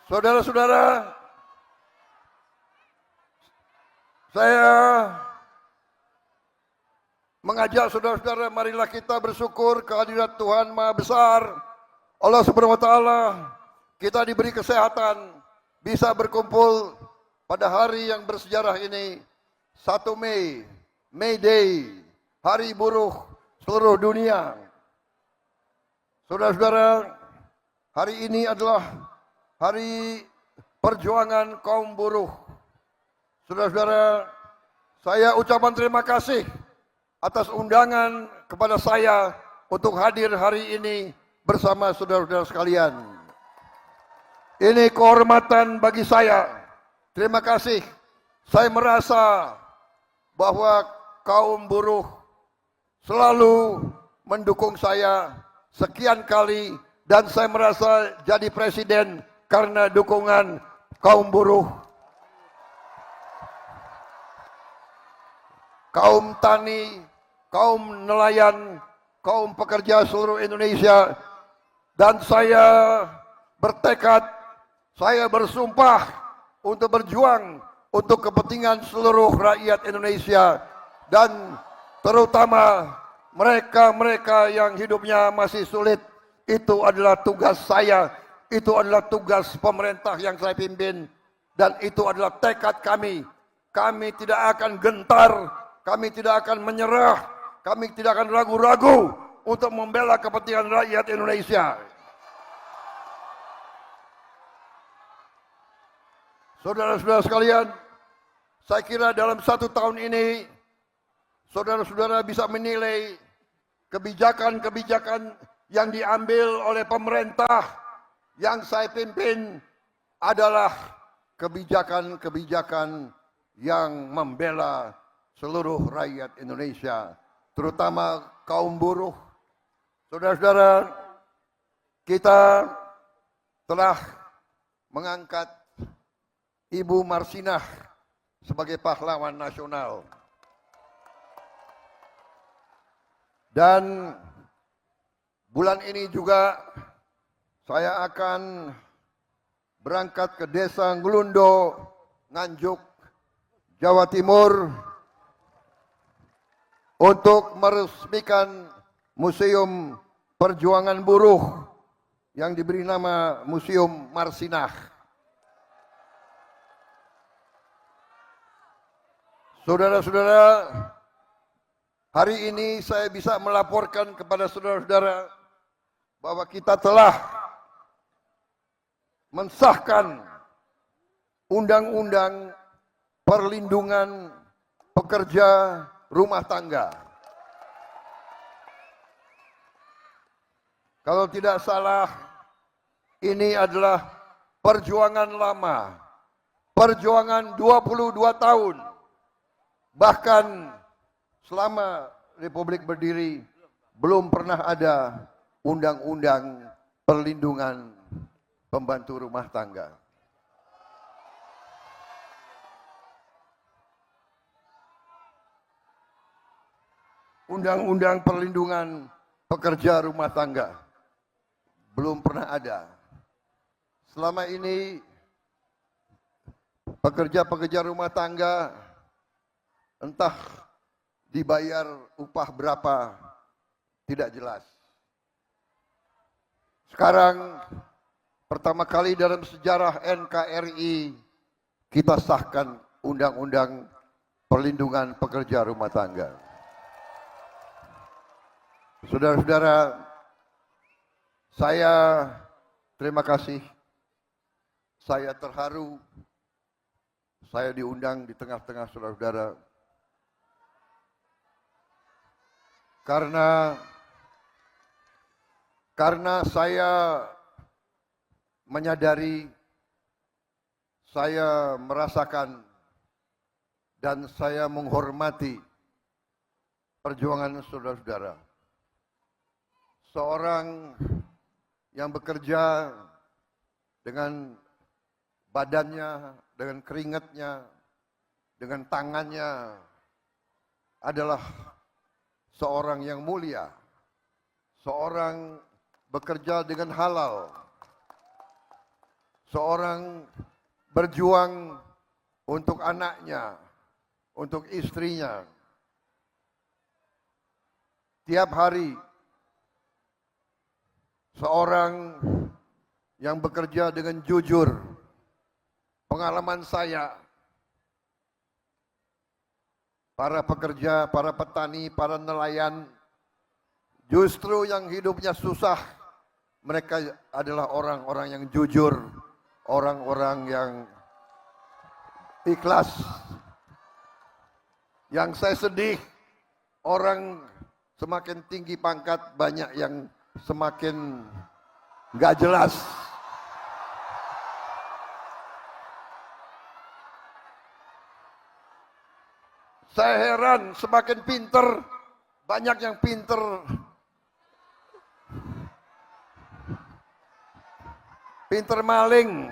Saudara-saudara, saya mengajak saudara-saudara, marilah kita bersyukur kehadirat Tuhan Maha Besar, Allah Subhanahu wa Ta'ala. Kita diberi kesehatan, bisa berkumpul pada hari yang bersejarah ini, 1 Mei, May Day, Hari Buruh seluruh dunia. Saudara-saudara, hari ini adalah hari perjuangan kaum buruh. Saudara-saudara, saya ucapan terima kasih atas undangan kepada saya untuk hadir hari ini bersama saudara-saudara sekalian. Ini kehormatan bagi saya. Terima kasih. Saya merasa bahwa kaum buruh selalu mendukung saya sekian kali, dan saya merasa jadi presiden karena dukungan kaum buruh, kaum tani, kaum nelayan, kaum pekerja seluruh Indonesia. Dan saya bertekad, saya bersumpah untuk berjuang untuk kepentingan seluruh rakyat Indonesia, dan terutama mereka-mereka yang hidupnya masih sulit. Itu adalah tugas saya, itu adalah tugas pemerintah yang saya pimpin, dan itu adalah tekad kami. Kami tidak akan gentar, kami tidak akan menyerah, kami tidak akan ragu-ragu untuk membela kepentingan rakyat Indonesia. Saudara-saudara sekalian, saya kira dalam 1 tahun ini, saudara-saudara bisa menilai kebijakan-kebijakan yang diambil oleh pemerintah yang saya pimpin adalah kebijakan-kebijakan yang membela seluruh rakyat Indonesia, terutama kaum buruh. Saudara-saudara, kita telah mengangkat Ibu Marsinah sebagai pahlawan nasional. Dan bulan ini juga saya akan berangkat ke desa Nglundo, Nganjuk, Jawa Timur untuk meresmikan Museum Perjuangan Buruh yang diberi nama Museum Marsinah. Saudara-saudara, hari ini saya bisa melaporkan kepada saudara-saudara bahwa kita telah mensahkan Undang-Undang Perlindungan Pekerja Rumah Tangga. Kalau tidak salah, ini adalah perjuangan lama, perjuangan 22 tahun. Bahkan selama Republik berdiri, belum pernah ada undang-undang perlindungan pembantu rumah tangga. Undang-undang perlindungan pekerja rumah tangga belum pernah ada. Selama ini pekerja-pekerja rumah tangga entah dibayar upah berapa, tidak jelas. Sekarang pertama kali dalam sejarah NKRI kita sahkan Undang-Undang Perlindungan Pekerja Rumah Tangga. Saudara-saudara, saya terima kasih. Saya terharu, saya diundang di tengah-tengah saudara-saudara. Karena saya menyadari, saya merasakan, dan saya menghormati perjuangan saudara-saudara. Seorang yang bekerja dengan badannya, dengan keringatnya, dengan tangannya adalah seorang yang mulia, seorang bekerja dengan halal, seorang berjuang untuk anaknya, untuk istrinya. Tiap hari seorang yang bekerja dengan jujur. Pengalaman saya, para pekerja, para petani, para nelayan, justru yang hidupnya susah, mereka adalah orang-orang yang jujur, orang-orang yang ikhlas. Yang saya sedih, orang semakin tinggi pangkat, banyak yang semakin nggak jelas. Saya heran, semakin pinter, banyak yang pinter, pinter maling.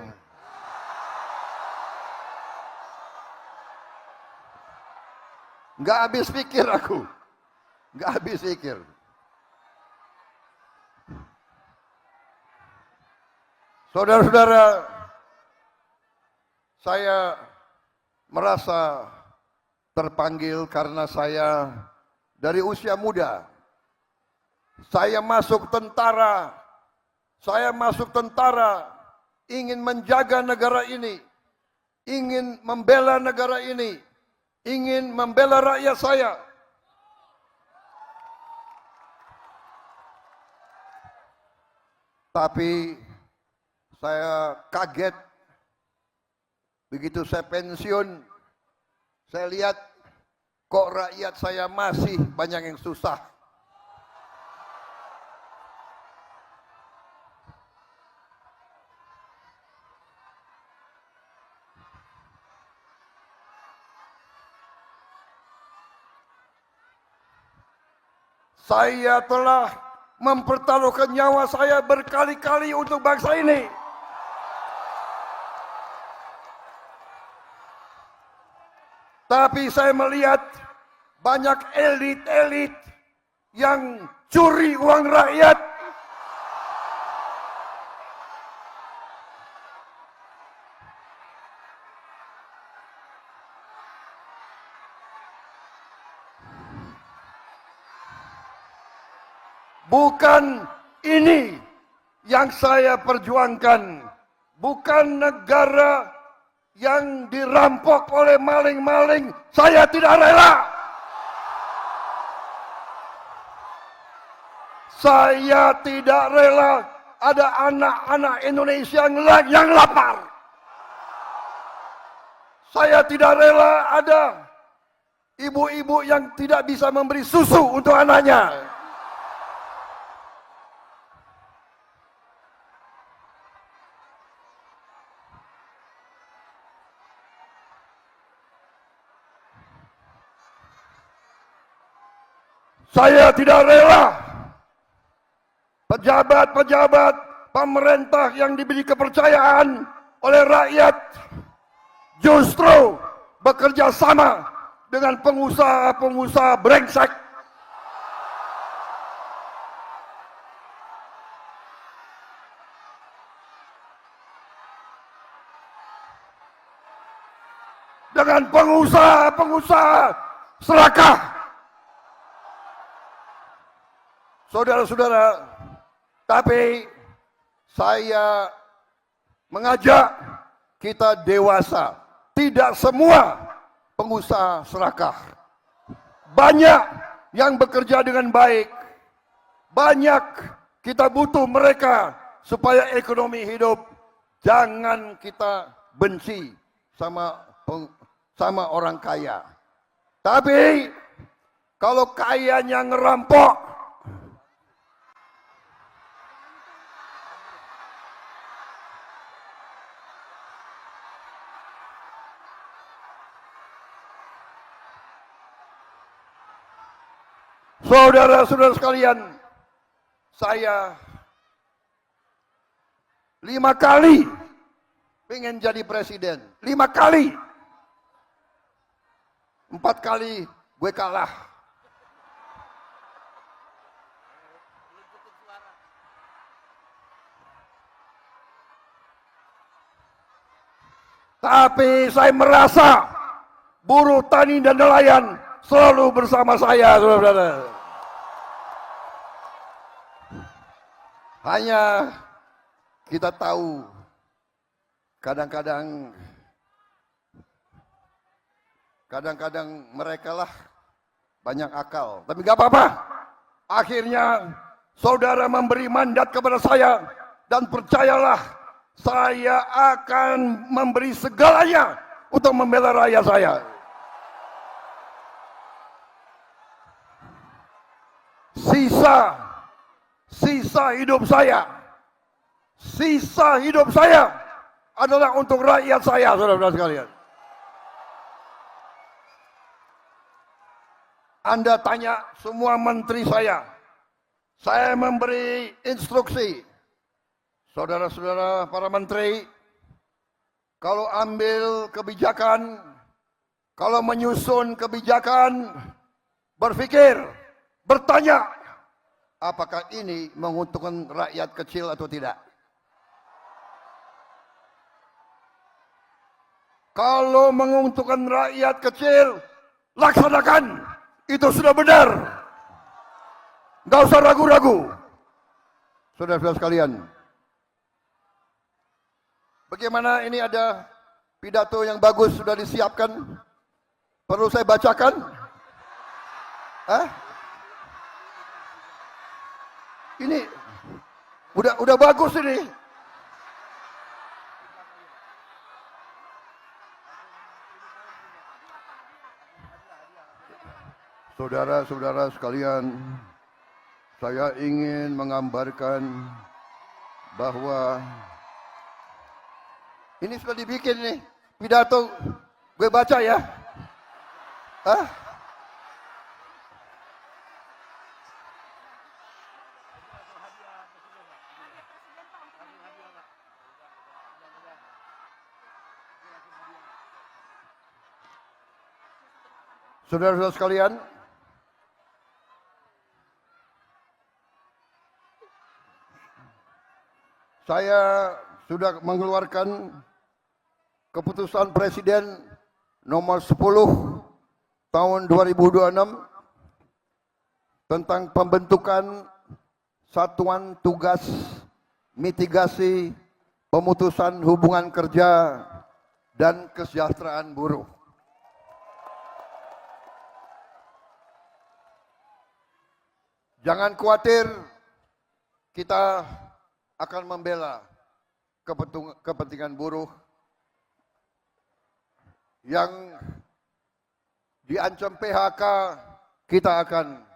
Nggak habis pikir aku, nggak habis pikir. Saudara-saudara, saya merasa terpanggil karena saya dari usia muda. Saya masuk tentara, ingin menjaga negara ini, ingin membela negara ini, ingin membela rakyat saya. Tapi saya kaget begitu saya pensiun, saya lihat kok rakyat saya masih banyak yang susah. Saya telah mempertaruhkan nyawa saya berkali-kali untuk bangsa ini. Tapi saya melihat banyak elit-elit yang curi uang rakyat. Bukan ini yang saya perjuangkan. Bukan negara yang dirampok oleh maling-maling, saya tidak rela. Saya tidak rela ada anak-anak Indonesia yang lapar. Saya tidak rela ada ibu-ibu yang tidak bisa memberi susu untuk anaknya. Saya tidak rela pejabat-pejabat pemerintah yang diberi kepercayaan oleh rakyat justru bekerja sama dengan pengusaha-pengusaha brengsek. Dengan pengusaha-pengusaha serakah. Saudara-saudara, tapi saya mengajak kita dewasa. Tidak semua pengusaha serakah. Banyak yang bekerja dengan baik. Banyak kita butuh mereka supaya ekonomi hidup. Jangan kita benci sama orang kaya. Tapi kalau kayanya ngerampok, saudara-saudara sekalian, saya 5 kali pengen jadi presiden. 5 kali. 4 kali gue kalah. Tapi saya merasa buruh tani dan nelayan selalu bersama saya, saudara-saudara. Hanya kita tahu kadang-kadang mereka lah banyak akal, tapi gak apa-apa. Akhirnya saudara memberi mandat kepada saya, dan percayalah, saya akan memberi segalanya untuk membela rakyat saya. Sisa hidup saya adalah untuk rakyat saya, saudara-saudara sekalian. Anda tanya semua menteri saya memberi instruksi, saudara-saudara para menteri, kalau ambil kebijakan, kalau menyusun kebijakan, berpikir, bertanya, apakah ini menguntungkan rakyat kecil atau tidak? Kalau menguntungkan rakyat kecil, laksanakan. Itu sudah benar. Nggak usah ragu-ragu. Saudara-saudara sekalian, bagaimana ini ada pidato yang bagus sudah disiapkan? Perlu saya bacakan? Ini udah bagus ini. Saudara-saudara sekalian, saya ingin menggambarkan bahwa ini sudah dibikin nih pidato, gue baca ya. Saudara-saudara sekalian, saya sudah mengeluarkan keputusan Presiden nomor 10 tahun 2026 tentang pembentukan Satuan Tugas Mitigasi Pemutusan Hubungan Kerja dan Kesejahteraan Buruh. Jangan khawatir, kita akan membela kepentingan buruh yang diancam PHK. Kita akan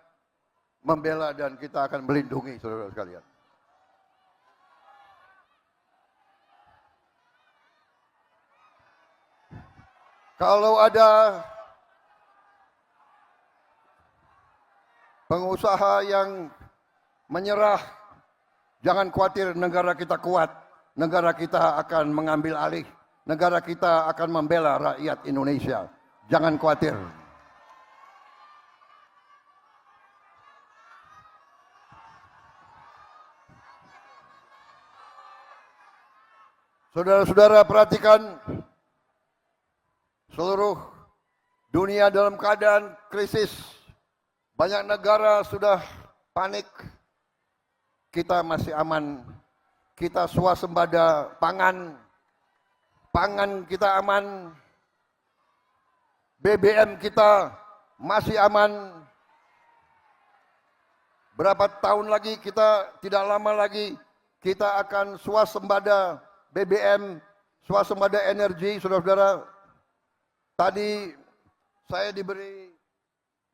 membela dan kita akan melindungi, saudara sekalian. Kalau ada pengusaha yang menyerah, jangan khawatir, negara kita kuat. Negara kita akan mengambil alih. Negara kita akan membela rakyat Indonesia. Jangan khawatir. Saudara-saudara, perhatikan, seluruh dunia dalam keadaan krisis. Banyak negara sudah panik. Kita masih aman. Kita swasembada pangan. Pangan kita aman. BBM kita masih aman. Berapa tahun lagi, kita tidak lama lagi, kita akan swasembada BBM, swasembada energi, saudara-saudara. Tadi saya diberi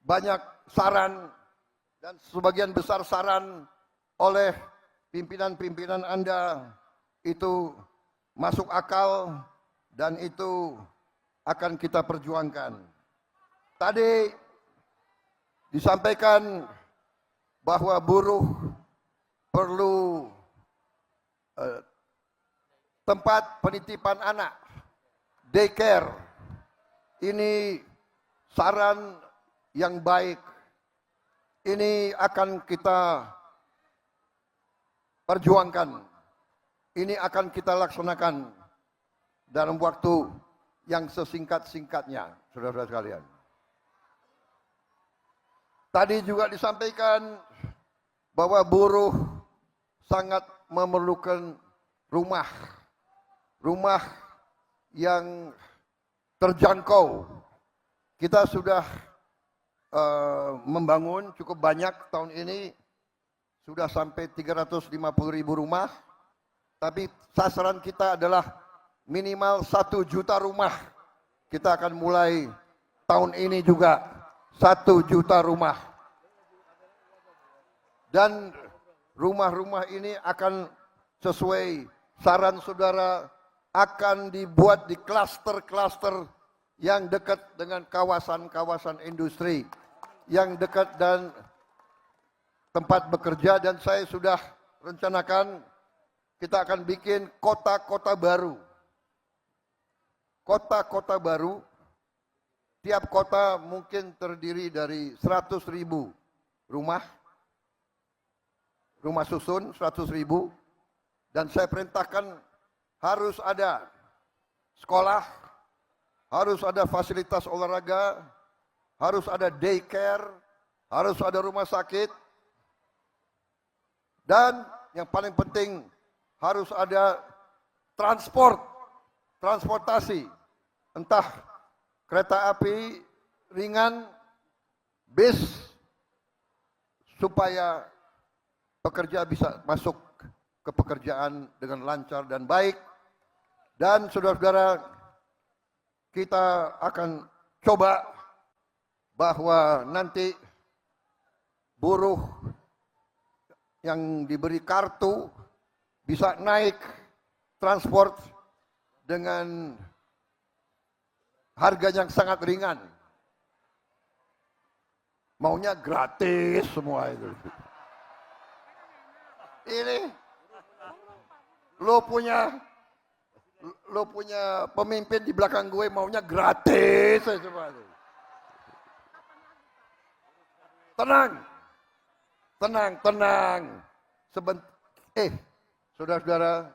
banyak saran, dan sebagian besar saran oleh pimpinan-pimpinan Anda itu masuk akal dan itu akan kita perjuangkan. Tadi disampaikan bahwa buruh perlu tempat penitipan anak, daycare. Ini saran yang baik. Ini akan kita perjuangkan. Ini akan kita laksanakan dalam waktu yang sesingkat-singkatnya, saudara-saudara sekalian. Tadi juga disampaikan bahwa buruh sangat memerlukan rumah. Rumah yang terjangkau. Kita sudah membangun cukup banyak tahun ini, sudah sampai 350.000 rumah, tapi sasaran kita adalah minimal 1 juta rumah. Kita akan mulai tahun ini juga 1 juta rumah. Dan rumah-rumah ini akan sesuai saran saudara, akan dibuat di klaster-klaster yang dekat dengan kawasan-kawasan industri, yang dekat dan tempat bekerja. Dan saya sudah rencanakan kita akan bikin kota-kota baru. Kota-kota baru, tiap kota mungkin terdiri dari 100.000 rumah, rumah susun 100.000, dan saya perintahkan harus ada sekolah, harus ada fasilitas olahraga, harus ada daycare, harus ada rumah sakit, dan yang paling penting harus ada transportasi, entah kereta api ringan, bis, supaya pekerja bisa masuk ke pekerjaan dengan lancar dan baik. Dan saudara-saudara, kita akan coba bahwa nanti buruh yang diberi kartu bisa naik transport dengan harga yang sangat ringan. Maunya gratis semua itu. Ini lo punya pemimpin di belakang gue maunya gratis semua itu. Tenang. Saudara-saudara,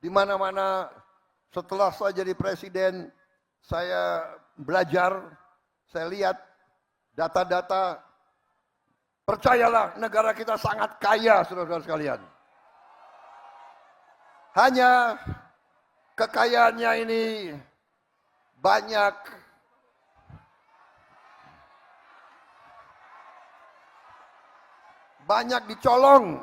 di mana-mana setelah saya jadi presiden, saya belajar, saya lihat data-data. Percayalah, negara kita sangat kaya, saudara-saudara sekalian. Hanya kekayaannya ini banyak dicolong.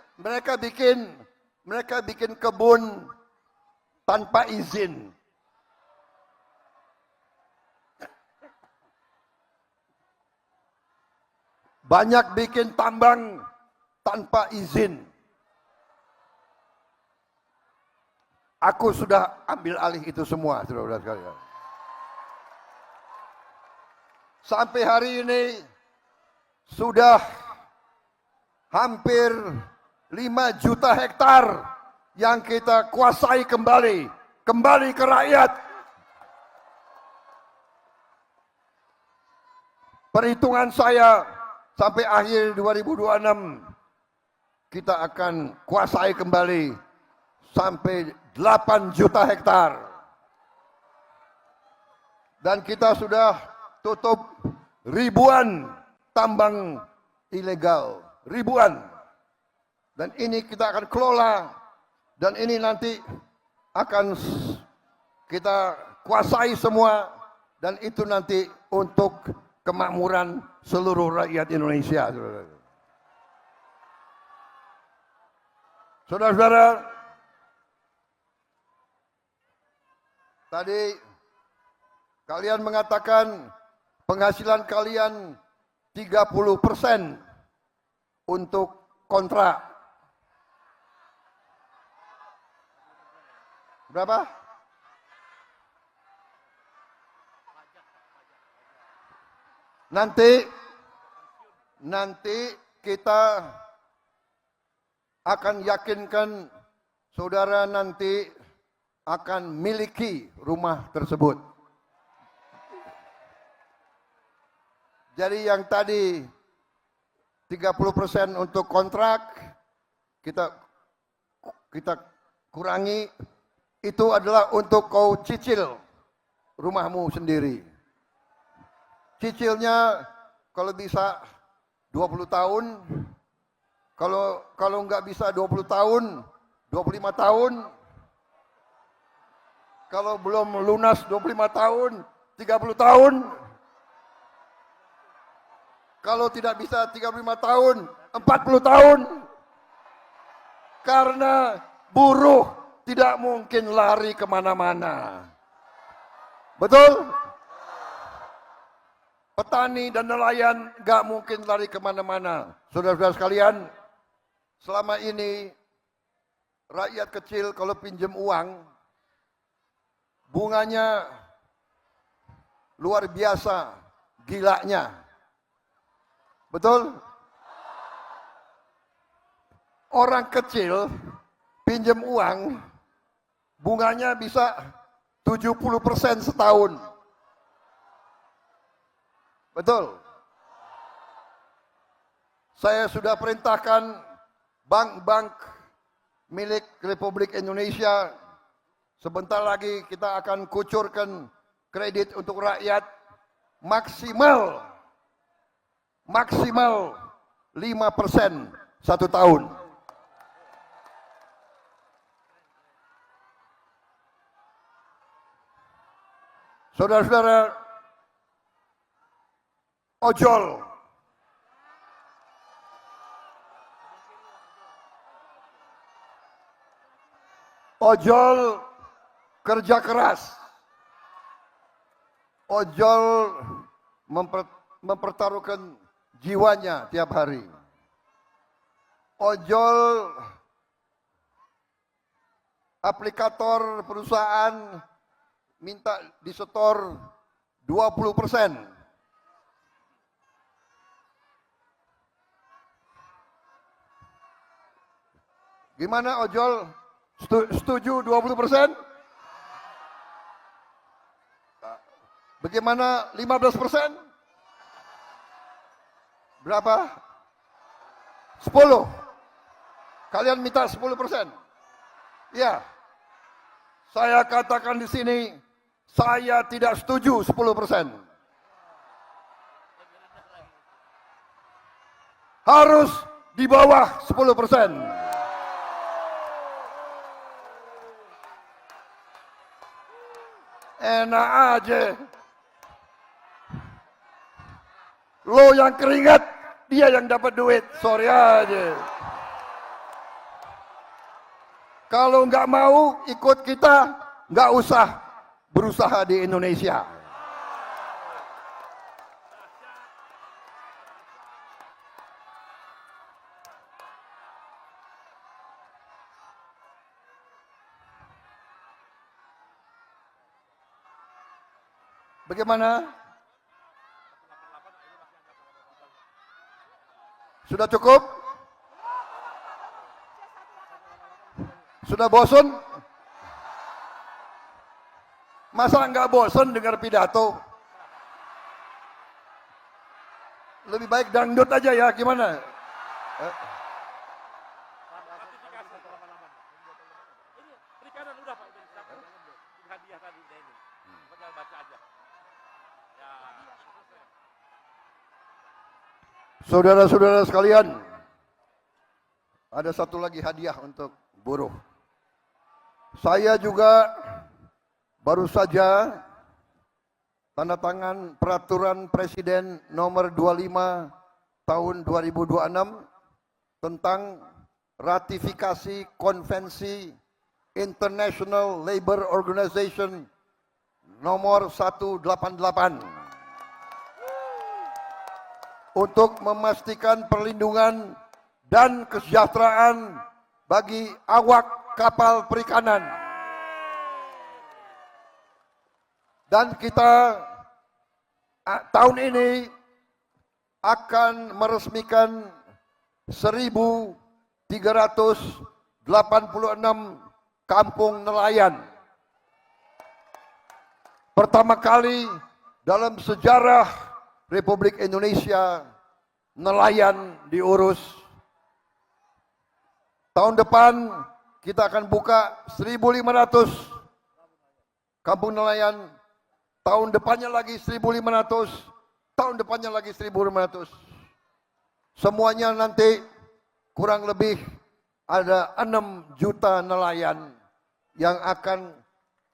Mereka bikin kebun tanpa izin. Banyak bikin tambang tanpa izin. Aku sudah ambil alih itu semua, saudara-saudara sekalian. Sampai hari ini sudah hampir 5 juta hektar yang kita kuasai kembali ke rakyat. Perhitungan saya sampai akhir 2026 kita akan kuasai kembali sampai 8 juta hektar. Dan kita sudah tutup ribuan tambang ilegal, ribuan. Dan ini kita akan kelola, dan ini nanti akan kita kuasai semua, dan itu nanti untuk kemakmuran seluruh rakyat Indonesia. Saudara-saudara, tadi kalian mengatakan penghasilan kalian 30% untuk kontrak. Berapa? Nanti kita akan yakinkan saudara nanti akan miliki rumah tersebut. Jadi yang tadi 30% untuk kontrak, kita kita kurangi, itu adalah untuk kau cicil rumahmu sendiri. Cicilnya kalau bisa 20 tahun, kalau nggak bisa 20 tahun, 25 tahun, kalau belum lunas 25 tahun, 30 tahun, kalau tidak bisa 35 tahun, 40 tahun. Karena buruh tidak mungkin lari kemana-mana. Betul? Petani dan nelayan gak mungkin lari kemana-mana. Saudara-saudara sekalian, selama ini rakyat kecil kalau pinjam uang, bunganya luar biasa, gilanya. Betul? Orang kecil pinjam uang, bunganya bisa 70% setahun. Betul? Saya sudah perintahkan bank-bank milik Republik Indonesia, sebentar lagi kita akan kucurkan kredit untuk rakyat maksimal 5% satu tahun. Saudara-saudara, ojol kerja keras, ojol mempertaruhkan jiwanya tiap hari, ojol aplikator perusahaan minta disetor 20%. Gimana ojol? Setuju 20%? Bagaimana 15%? Berapa? 10. Kalian minta 10%? Ya. Saya katakan di sini, saya tidak setuju 10%. Harus di bawah 10%. Enak aja. Lo yang keringat, dia yang dapat duit. Sorry aja. Kalau nggak mau ikut kita, nggak usah berusaha di Indonesia. Bagaimana? Sudah cukup? Sudah bosan? Masa nggak bosan dengar pidato? Lebih baik dangdut aja ya, gimana? Saudara-saudara sekalian, ada satu lagi hadiah untuk buruh. Saya juga baru saja tanda tangan peraturan Presiden nomor 25 tahun 2026 tentang ratifikasi konvensi International Labour Organization nomor 188 untuk memastikan perlindungan dan kesejahteraan bagi awak kapal perikanan. Dan kita tahun ini akan meresmikan 1.386 kampung nelayan. Pertama kali dalam sejarah Republik Indonesia nelayan diurus. Tahun depan kita akan buka 1.500 kampung nelayan. Tahun depannya lagi 1.500, tahun depannya lagi 1.500. Semuanya nanti kurang lebih ada 6 juta nelayan yang akan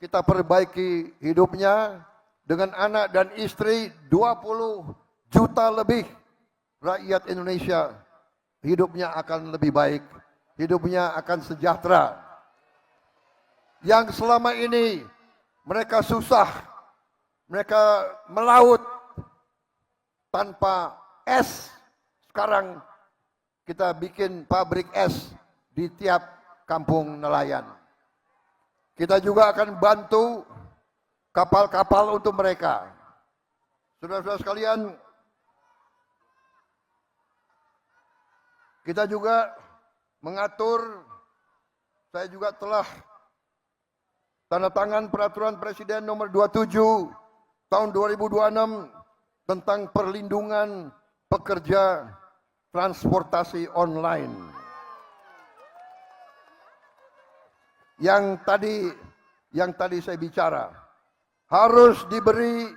kita perbaiki hidupnya. Dengan anak dan istri 20 juta lebih rakyat Indonesia hidupnya akan lebih baik, hidupnya akan sejahtera. Yang selama ini mereka susah, mereka melaut tanpa es, sekarang kita bikin pabrik es di tiap kampung nelayan. Kita juga akan bantu kapal-kapal untuk mereka. Saudara-saudara sekalian, kita juga mengatur, saya juga telah tanda tangan peraturan Presiden nomor 27 tahun 2026 tentang perlindungan pekerja transportasi online. Yang tadi saya bicara, harus diberi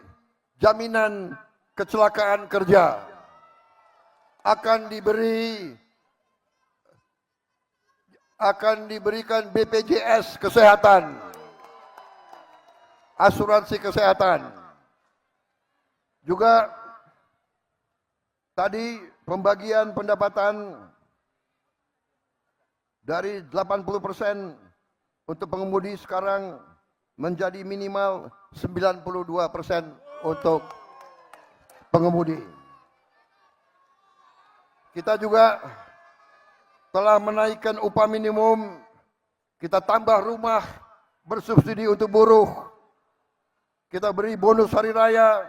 jaminan kecelakaan kerja, akan diberikan BPJS kesehatan, asuransi kesehatan. Juga tadi pembagian pendapatan dari 80% untuk pengemudi sekarang menjadi minimal 92% untuk pengemudi. Kita juga telah menaikkan upah minimum, kita tambah rumah bersubsidi untuk buruh, kita beri bonus hari raya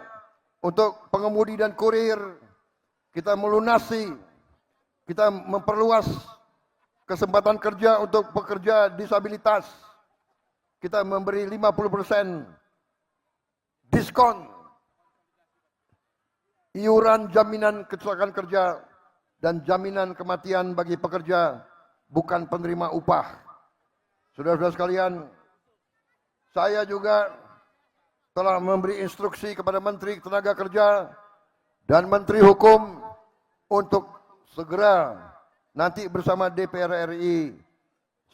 untuk pengemudi dan kurir, kita melunasi, kita memperluas kesempatan kerja untuk pekerja disabilitas. Kita memberi 50% diskon iuran jaminan kecelakaan kerja dan jaminan kematian bagi pekerja bukan penerima upah. Saudara-saudara sekalian, saya juga telah memberi instruksi kepada Menteri Tenaga Kerja dan Menteri Hukum untuk segera nanti bersama DPR RI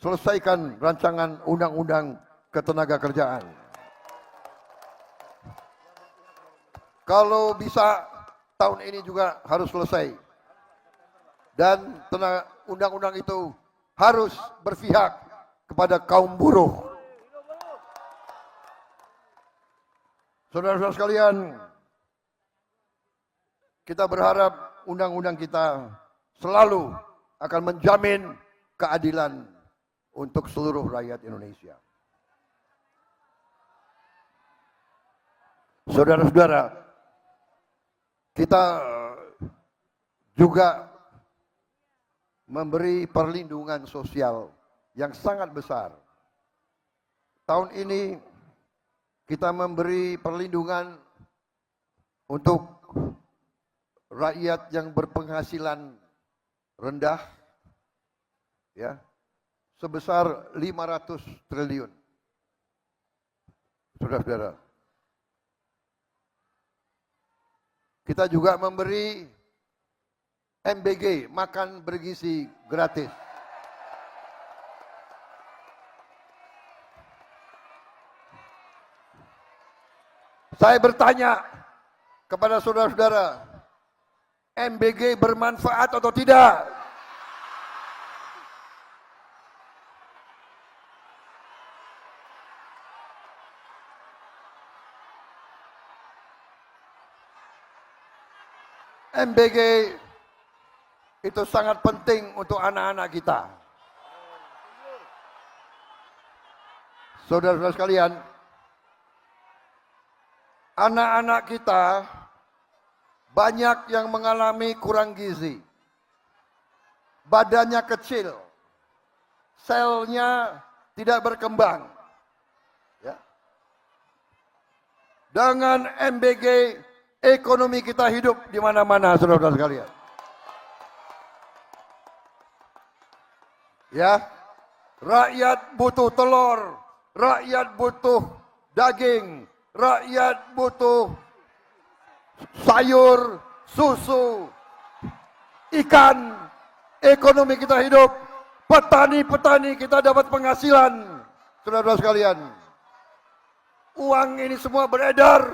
selesaikan rancangan undang-undang ketenaga kerjaan. Kalau bisa tahun ini juga harus selesai. Dan undang-undang itu harus berpihak kepada kaum buruh. Saudara-saudara sekalian, kita berharap undang-undang kita selalu akan menjamin keadilan untuk seluruh rakyat Indonesia. Saudara-saudara, kita juga memberi perlindungan sosial yang sangat besar. Tahun ini kita memberi perlindungan untuk rakyat yang berpenghasilan rendah, ya, sebesar 500 triliun. Saudara-saudara, kita juga memberi MBG, makan bergizi gratis. Saya bertanya kepada saudara-saudara, MBG bermanfaat atau tidak? MBG itu sangat penting untuk anak-anak kita. Saudara-saudara sekalian, anak-anak kita banyak yang mengalami kurang gizi. Badannya kecil, selnya tidak berkembang. Ya. Dengan MBG, ekonomi kita hidup di mana-mana, saudara-saudara sekalian. Ya, Rakyat butuh telur, rakyat butuh daging, rakyat butuh sayur, susu, ikan, ekonomi kita hidup, petani-petani kita dapat penghasilan. Saudara-saudara sekalian, uang ini semua beredar,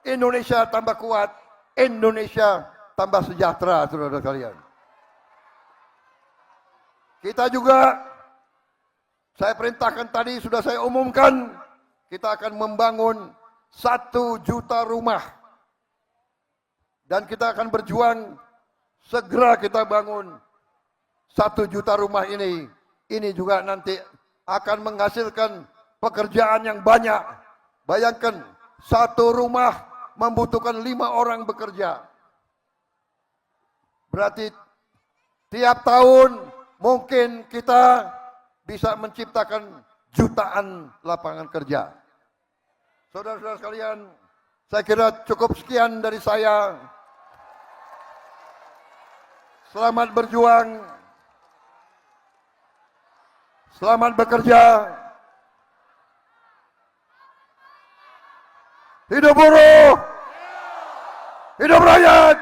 Indonesia tambah kuat, Indonesia tambah sejahtera, saudara-saudara sekalian. Kita juga, saya perintahkan tadi, sudah saya umumkan, kita akan membangun 1 juta rumah. Dan kita akan berjuang, segera kita bangun 1 juta rumah ini. Ini juga nanti akan menghasilkan pekerjaan yang banyak. Bayangkan, 1 rumah membutuhkan 5 orang bekerja. Berarti tiap tahun mungkin kita bisa menciptakan jutaan lapangan kerja. Saudara-saudara sekalian, saya kira cukup sekian dari saya. Selamat berjuang, selamat bekerja. Hidup buruh, hidup rakyat.